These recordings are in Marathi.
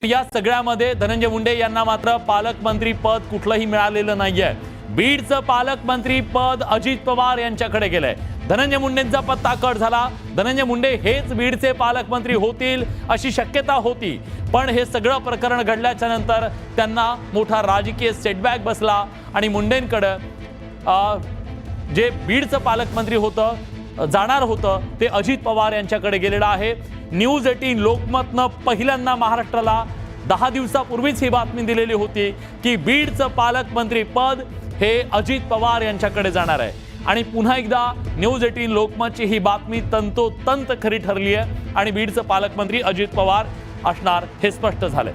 या सगळ्यामध्ये धनंजय मुंडे यांना मात्र पालकमंत्री पद कुठलंही मिळालेलं नाहीये। बीडचं पालकमंत्री पद अजित पवार यांच्याकडे गेलंय। धनंजय मुंडेंचा पत्ता कट झाला। धनंजय मुंडे हेच बीडचे पालकमंत्री होतील अशी शक्यता होती, पण हे सगळं प्रकरण घडल्याच्या नंतर त्यांना मोठा राजकीय सेटबॅक बसला आणि मुंडेंकडे जे बीडचं पालकमंत्री होतं जाणार होतं ते अजित पवार यांच्याकडे गेलेलं आहे। न्यूज 18 लोकमतनं पहिल्यांदा महाराष्ट्राला 10 दिवसापूर्वीच ही बातमी दिलेली होती की बीडचं पालकमंत्री पद हे अजित पवार यांच्याकडे जाणार आहे आणि पुन्हा एकदा न्यूज 18 लोकमतची ही बातमी तंतोतंत खरी ठरली आहे आणि बीडचं पालकमंत्री अजित पवार असणार हे स्पष्ट झाले।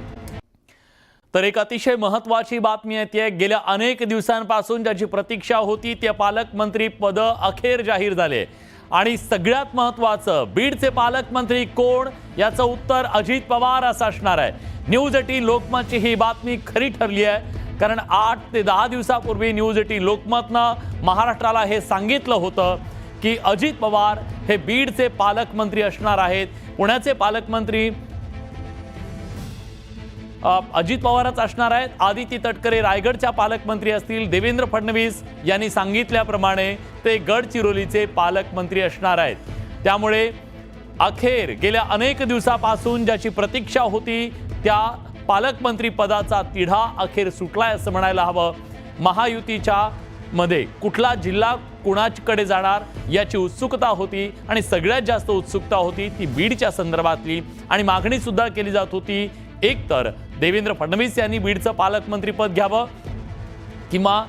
तर एक अतिशय महत्त्वाची बातमी येते। गेल्या अनेक दिवसांपासून ज्याची प्रतीक्षा होती ते पालकमंत्री पद अखेर जाहीर झाले आणि सगळ्यात महत्त्वाचं बीडचे पालकमंत्री कोण याचं उत्तर अजित पवार असं असणार आहे। न्यूज 18 लोकमतची ही बातमी खरी ठरली आहे, कारण 8 ते 10 दिवसापूर्वी न्यूज 18 लोकमतनं महाराष्ट्राला हे सांगितलं होतं की अजित पवार हे बीडचे पालकमंत्री असणार आहेत। पुण्याचे पालकमंत्री अजित पवारच असणार आहेत। आदिती तटकरे रायगडच्या पालकमंत्री असतील। देवेंद्र फडणवीस यांनी सांगितल्याप्रमाणे ते गडचिरोलीचे पालकमंत्री असणार आहेत। त्यामुळे अखेर गेल्या अनेक दिवसापासून ज्याची प्रतीक्षा होती त्या पालकमंत्री पदाचा तिढा अखेर सुटलाय असं म्हणायला हवं। महायुतीच्या मध्ये कुठला जिल्हा कुणाकडे जाणार याची उत्सुकता होती आणि सगळ्यात जास्त उत्सुकता होती ती बीडच्या संदर्भातली आणि मागणी सुद्धा केली जात होती एक तर देवेंद्र फडणवीस यांनी बीडचं पालकमंत्री पद घ्यावं किंवा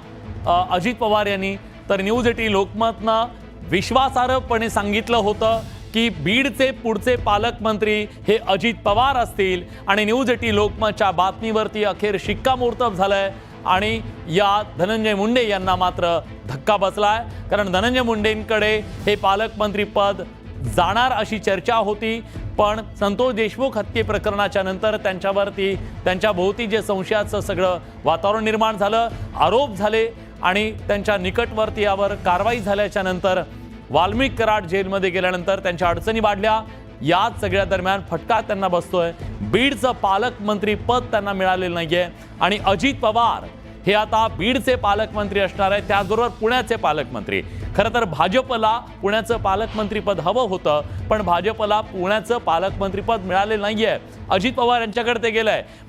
अजित पवार यांनी। तर न्यूज 18 लोकमतनं विश्वासार्हपणे सांगितलं होतं की बीडचे पुढचे पालकमंत्री हे अजित पवार असतील आणि न्यूज 18 लोकमतच्या बातमीवरती अखेर शिक्कामोर्तब झालंय आणि या धनंजय मुंडे यांना मात्र धक्का बसलाय, कारण धनंजय मुंडेंकडे हे पालकमंत्री पद जाणार अशी चर्चा होती, पण संतोष देशमुख हत्ये प्रकरणाच्या नंतर त्यांच्यावरती त्यांच्या भोवती जे संशयाचं सगळं वातावरण निर्माण झालं, आरोप झाले आणि त्यांच्या निकटवर्ती यावर कारवाई झाल्याच्या नंतर वाल्मिक कराड जेलमध्ये गेल्यानंतर त्यांच्या अडचणी वाढल्या। याच सगळ्या दरम्यान फटका त्यांना बसतोय। बीडचं पालकमंत्री पद त्यांना मिळालेलं नाहीये आणि अजित पवार हे आता बीडचे पालकमंत्री असणार आहे, त्याचबरोबर पुण्याचे पालकमंत्री। खरं तर भाजपला पुण्याचं पालकमंत्रीपद हवं होतं, पण भाजपला पुण्याचं पालकमंत्रीपद मिळालेलं नाहीये। अजित पवार यांच्याकडे ते गेलंय।